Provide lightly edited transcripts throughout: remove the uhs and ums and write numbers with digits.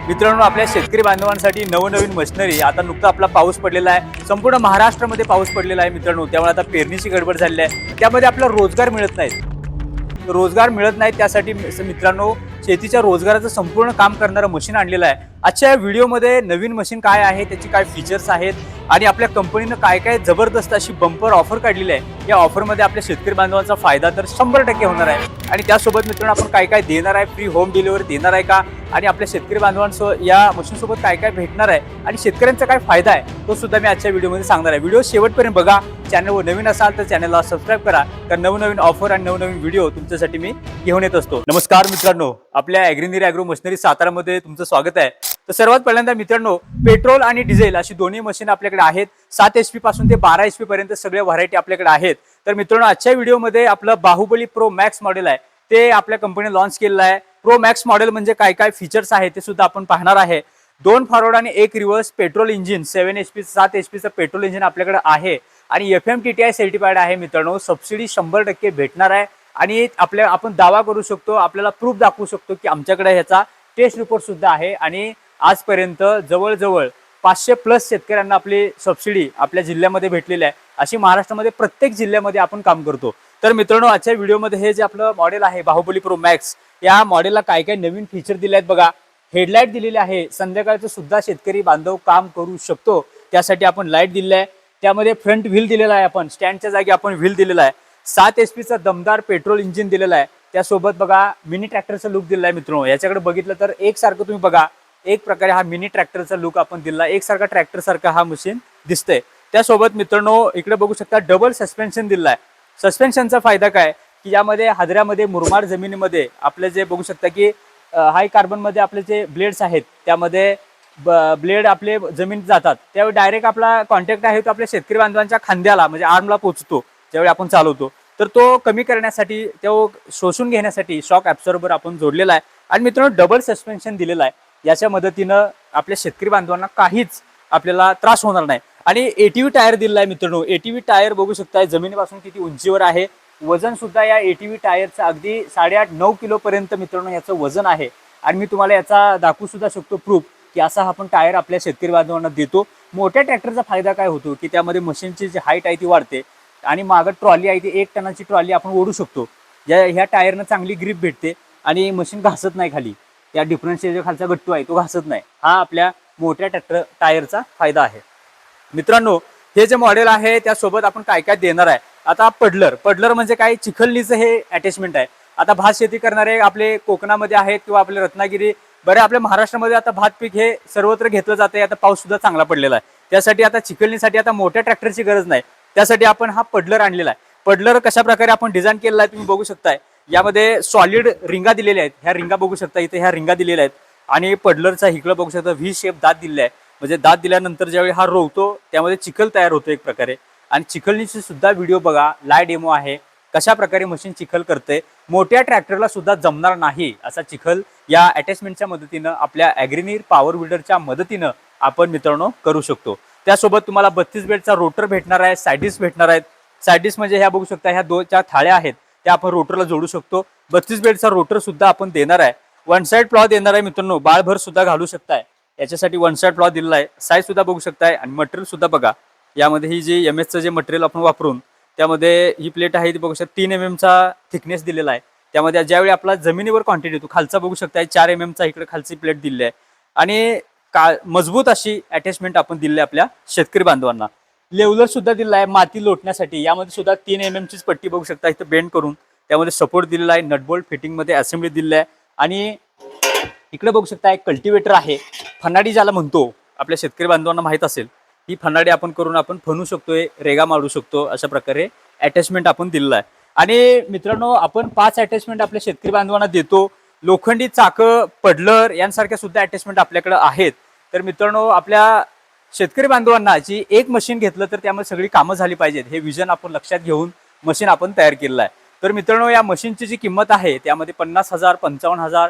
मित्रांनो, आपल्या शेतकरी बांधवांसाठी नवनवीन मशिनरी आता नुकता आपला पाऊस पडलेला आहे. संपूर्ण महाराष्ट्रामध्ये पाऊस पडलेला आहे मित्रांनो. त्यामुळे आता पेरणीची गडबड झालेली आहे. त्यामध्ये आपल्याला रोजगार मिळत नाही. रोजगार मिळत नाही, त्यासाठी मित्रांनो शेतीच्या रोजगाराचं संपूर्ण काम करणारं मशीन आणलेलं आहे. आजच्या व्हिडिओमध्ये नवीन मशीन काय आहे, त्याची काय फीचर्स आहेत आणि आपल्या कंपनीनं काय काय जबरदस्त अशी बंपर ऑफर काढलेली आहे. या ऑफरमध्ये आपल्या शेतकरी बांधवांचा फायदा तर 100% होणार आहे. आणि त्यासोबत मित्रांनो आपण काय काय देणार आहे, फ्री होम डिलिव्हरी देणार आहे का, आणि आपल्या शेतकरी बांधवांसोबत या मशीनसोबत काय काय भेटणार आहे आणि शेतकऱ्यांचा काय फायदा आहे तो सुद्धा मी आजच्या व्हिडिओमध्ये सांगणार आहे. व्हिडिओ शेवटपर्यंत बघा. चॅनलवर नवीन असाल तर चॅनलला सबस्क्राईब करा, कारण नवनवीन ऑफर आणि नवनवीन व्हिडिओ तुमच्यासाठी मी घेऊन येत असतो. नमस्कार मित्रांनो, आपल्या ॲग्रीनीर ॲग्रो मशिनरी सातारामध्ये तुमचं स्वागत आहे. तर सर्वात पहिल्यांदा मित्रांनो, पेट्रोल आणि डिझेल अशी दोन्ही मशीन आपल्याकडे आहेत. 7 HP पासून ते 12 HP पर्यंत सगळे व्हरायटी आपल्याकडे आहेत. तर मित्रांनो, आजच्या व्हिडिओमध्ये आपलं बाहुबली प्रो मॅक्स मॉडेल आहे ते आपल्या कंपनीने लॉन्च केलेलं आहे. प्रो मॅक्स मॉडेल म्हणजे काय काय फीचर्स आहेत ते सुद्धा आपण पाहणार आहे. 2 फॉरवर्ड आणि 1 reverse petrol engine, 7 HP 7 HP चं पेट्रोल इंजिन आपल्याकडे आहे आणि FMTTI सर्टिफाईड आहे मित्रांनो. सबसिडी 100% भेटणार आहे आणि आपण दावा करू शकतो, आपल्याला प्रूफ दाखवू शकतो की आमच्याकडे ह्याचा टेस्ट रिपोर्ट सुद्धा आहे. आणि आजपर्यंत जवळजवळ 500+ शेतकऱ्यांना आपली सबसिडी आपल्या जिल्ह्यामध्ये भेटलेली आहे. अशी महाराष्ट्रामध्ये प्रत्येक जिल्ह्यामध्ये आपण काम करतो. तर मित्रांनो, आजच्या व्हिडिओमध्ये हे जे आपलं मॉडेल आहे बाहुबली प्रो मॅक्स, या मॉडेलला काय काय नवीन फीचर दिले आहेत बघा. हेडलाईट दिलेली आहे, संध्याकाळचं सुद्धा शेतकरी बांधव काम करू शकतो त्यासाठी आपण लाईट दिलेला आहे. त्यामध्ये फ्रंट व्हील दिलेला आहे, आपण स्टँडच्या जागी आपण व्हील दिलेला आहे. 7 HP चा दमदार पेट्रोल इंजिन दिलेला आहे. त्यासोबत बघा मिनी ट्रॅक्टरचा लुक दिलेला आहे मित्रांनो. याच्याकडे बघितलं तर एकसारखं तुम्ही बघा, एक प्रकारे हा मिनी ट्रॅक्टरचा लुक आपण दिला, एकसारखा ट्रॅक्टर सारखा हा मशीन दिसतंय. त्यासोबत मित्रांनो इकडे बघू शकता डबल सस्पेन्शन दिलेला आहे. सस्पेन्शनचा फायदा काय की यामध्ये हादऱ्यामध्ये मुरमाड जमिनीमध्ये आपले जे बघू शकता की हाय कार्बन मध्ये आपले जे ब्लेड्स आहेत त्यामध्ये ब्लेड आपले जमिनीत जातात, त्यावेळी डायरेक्ट आपला कॉन्टॅक्ट आहे तो आपल्या शेतकरी बांधवांच्या खांद्याला म्हणजे आर्मला पोहोचतो ज्यावेळी आपण चालवतो. तर तो कमी करण्यासाठी, तो शोषून घेण्यासाठी शॉक ॲब्सॉर्बर आपण जोडलेला आहे. आणि मित्रांनो डबल सस्पेन्शन दिलेला आहे. याच्या मदतीनं आपल्या शेतकरी बांधवांना काहीच आपल्याला त्रास होणार नाही. आणि ATV टायर दिलेला आहे मित्रांनो. ATV टायर बघू शकताय जमिनीपासून किती उंचीवर आहे. वजन सुद्धा या ATV टायरचं अगदी 8.5-9 किलो पर्यंत मित्रांनो याचं वजन आहे. आणि मी तुम्हाला याचा दाखवू सुद्धा शकतो प्रूफ की असा आपण टायर आपल्या शेतकरी बांधवांना देतो. मोठ्या ट्रॅक्टरचा फायदा काय होतो की त्यामध्ये मशीनची जी हाईट आहे ती वाढते आणि मागं ट्रॉली आहे ती 1 टनाची ट्रॉली आपण ओढू शकतो. ह्या टायरनं चांगली ग्रीप भेटते आणि मशीन घासत नाही खाली. त्या डिफरन्शियल खालचा गट्टू आहे तो घासत नाही. हा आपल्या मोठ्या ट्रॅक्टर टायरचा फायदा आहे. मित्रांनो, हे जे मॉडेल आहे त्यासोबत आपण काय काय देणार आहे. आता पडलर म्हणजे काय, चिखलनीचं हे अटॅचमेंट आहे. आता भात शेती करणारे आपले कोकणामध्ये आहेत किंवा आपले रत्नागिरी, बरे आपल्या महाराष्ट्रामध्ये आता भात पीक हे सर्वत्र घेतलं जाते. आता पाऊस सुद्धा चांगला पडलेला आहे, त्यासाठी आता चिखलनीसाठी आता मोठ्या ट्रॅक्टरची गरज नाही. त्यासाठी आपण हा पडलर आणलेला आहे. पडलर कशा प्रकारे आपण डिझाईन केलेला आहे तुम्ही बघू शकताय. यामध्ये सॉलिड रिंगा दिलेल्या आहेत. ह्या रिंगा बघू शकता, इथे ह्या रिंगा दिलेल्या आहेत. आणि पडलरचा इकडं बघू शकता V शेप दात दिलेला आहे. म्हणजे दात दिल्यानंतर ज्यावेळी हा रोवतो त्यामध्ये चिखल तयार होतो एक प्रकारे. आणि चिखलनीची सुद्धा व्हिडिओ बघा, लाईव्ह डेमो आहे कशा प्रकारे मशीन चिखल करते. मोठ्या ट्रॅक्टरला सुद्धा जमणार नाही असा चिखल या अटॅचमेंटच्या मदतीनं, आपल्या ॲग्रीनीर पॉवर बिल्डरच्या मदतीनं आपण मित्रांनो करू शकतो. त्यासोबत तुम्हाला 32 बेडचा रोटर भेटणार आहे, सायडिस भेटणार आहेत. सायडिस म्हणजे ह्या बघू शकता, ह्या 2 थाळ्या आहेत त्या आपण रोटरला जोडू शकतो. 32 बेडचा रोटर सुद्धा आपण देणार आहे. 1 साइड प्लॉ देणार आहे मित्रांनो, बाळभर सुद्धा घालू शकताय. याच्यासाठी 1 साइड प्लॉ दिलेला आहे. साईज सुद्धा बघू शकताय आणि मटेरियल सुद्धा बघा. यामध्ये ही जी MS जे मटेरियल आपण वापरून त्यामध्ये ही प्लेट आहे ती बघू शकता 3 mm चा थिकनेस दिलेला आहे. त्यामध्ये ज्यावेळी आपला जमिनीवर कॉन्टॅक्ट येतो खालचा बघू शकताय 4 mm चा इकडे खालची प्लेट दिलेली आहे. आणि मजबूत अशी अटॅचमेंट आपण दिली आहे आपल्या शेतकरी बांधवांना. लेवलर सुद्धा दिलेला आहे माती लोटण्यासाठी. यामध्ये सुद्धा 3 mm चीच पट्टी बघू शकता इथं बेंड करून त्यामध्ये सपोर्ट दिलेला आहे. नटबोल्ट फिटिंग मध्ये असेंब्ली दिलेली आहे. आणि इकडे बघू शकता एक कल्टिवेटर आहे, फनाडी ज्याला म्हणतो, आपल्या शेतकरी बांधवांना माहित असेल. ही फनाडी आपण करून आपण फनू शकतोय, रेगा मारू शकतो. अशा प्रकारे अटॅचमेंट आपण दिलेला आहे. आणि मित्रांनो, आपण 5 अटॅचमेंट आपल्या शेतकरी बांधवांना देतो. लोखंडी चाकं, पडलर यांसारख्या सुद्धा अटॅचमेंट आपल्याकडे आहेत. तर मित्रांनो, आपल्या शेतकरी बांधवांना जी एक मशीन घेतलं तर त्यामध्ये सगळी कामं झाली पाहिजेत हे विजन आपण लक्षात घेऊन मशीन आपण तयार केलेलं आहे. तर मित्रांनो, या मशीनची जी किंमत आहे त्यामध्ये 50,000, 55,000,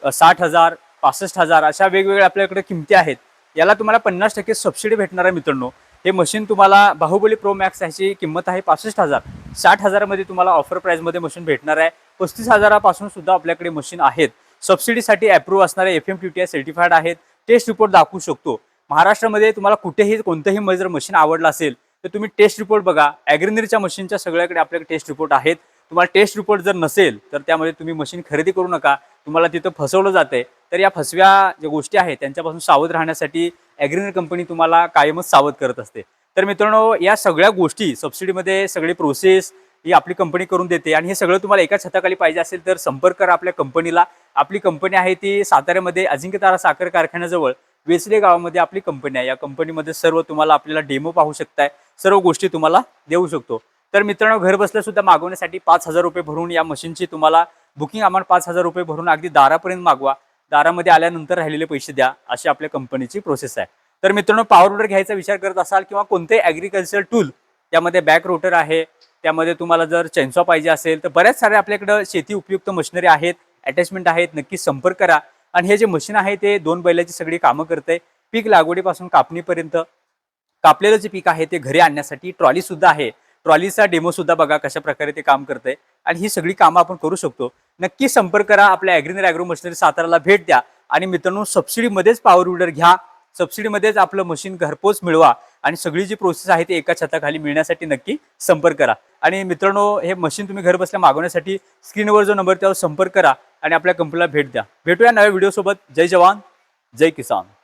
60,000, 65,000 अशा वेगवेगळ्या आपल्याकडे किमती आहेत. याला तुम्हाला 50% सबसिडी भेटणार आहे मित्रांनो. हे मशीन तुम्हाला बाहुबली प्रो मॅक्स ह्याची किंमत आहे 65,000. 60,000 मध्ये तुम्हाला ऑफर प्राइस मध्ये मशीन भेटणार आहे. 35,000 पासून सुद्धा आपल्याकडे मशीन आहेत. सबसिडीसाठी अप्रूव्ह असणारे FMTTI सर्टिफाईड आहेत, टेस्ट रिपोर्ट दाखवू शकतो। महाराष्ट्रामध्ये तुम्हाला कुठेही कोणतंही जर मशीन आवडलं असेल तर तुम्ही टेस्ट रिपोर्ट बघा। ॲग्रीनरीच्या मशीनच्या सगळ्याकडे आपल्याकडे टेस्ट रिपोर्ट आहेत। तुम्हाला टेस्ट रिपोर्ट जर नसेल तर त्यामध्ये तुम्ही मशीन खरेदी करू नका, तुम्हाला तिथं फसवलं जातंय। तर या फसव्या ज्या गोष्टी आहेत त्यांच्यापासून सावध राहण्यासाठी ॲग्रीनरी कंपनी तुम्हाला कायमच सावध करत असते। तर मित्रांनो, या सगळ्या गोष्टी सबसिडीमध्ये सगळी प्रोसेस ही आपली कंपनी करून देते आणि हे सगळं तुम्हाला एकाच छताखाली पाहिजे असेल तर संपर्क करा आपल्या कंपनीला। आपली कंपनी आहे ती साताऱ्यामध्ये अजिंक्यतारा साखर कारखान्याजवळ वेचले गावामध्ये आपली कंपनी आहे। या कंपनीमध्ये सर्व तुम्हाला आपल्याला डेमो पाहू शकताय, सर्व गोष्टी तुम्हाला देऊ शकतो। तर मित्रांनो, घर बसल्या सुद्धा मागवण्यासाठी 5,000 रुपये भरून या मशीनची तुम्हाला बुकिंग अमाऊंट 5,000 रुपये भरून अगदी दारापर्यंत मागवा, दारामध्ये आल्यानंतर राहिलेले पैसे द्या, अशी आपल्या कंपनीची प्रोसेस आहे। तर मित्रांनो, पॉवर रोटर घ्यायचा विचार करत असाल किंवा कोणते ॲग्रिकल्चर टूल, त्यामध्ये बॅक रोटर आहे, त्यामध्ये तुम्हाला जर चेनसॉ पाहिजे असेल तर बऱ्याच सारे आपल्याकडे शेती उपयुक्त मशिनरी आहेत, अटॅचमेंट आहेत, नक्की संपर्क करा। आणि हे जे मशीन आहे ते 2 बैलाची सगळी कामं करते, पीक लागवडीपासून कापणीपर्यंत। कापलेलं जे पीक आहे ते घरी आणण्यासाठी ट्रॉली सुद्धा आहे, ट्रॉलीचा डेमो सुद्धा बघा कशा प्रकारे ते काम करतंय आणि ही सगळी कामं आपण करू शकतो। नक्की संपर्क करा, आपल्या ॲग्रीनरी ॲग्रो मशिनरी साताराला भेट द्या आणि मित्रांनो, सबसिडीमध्येच पॉवर विडर घ्या, सबसिडीमध्येच आपलं मशीन घरपोच मिळवा आणि सगळी जी प्रोसेस आहे ती एका छताखाली मिळण्यासाठी नक्की संपर्क करा। आणि मित्रांनो, हे मशीन तुम्ही घर बसल्या मागवण्यासाठी स्क्रीनवर जो नंबर त्यावर संपर्क करा आणि आपल्या कंपनीला भेट द्या। भेटूया नव्या व्हिडिओ सोबत। जय जवान, जय किसान।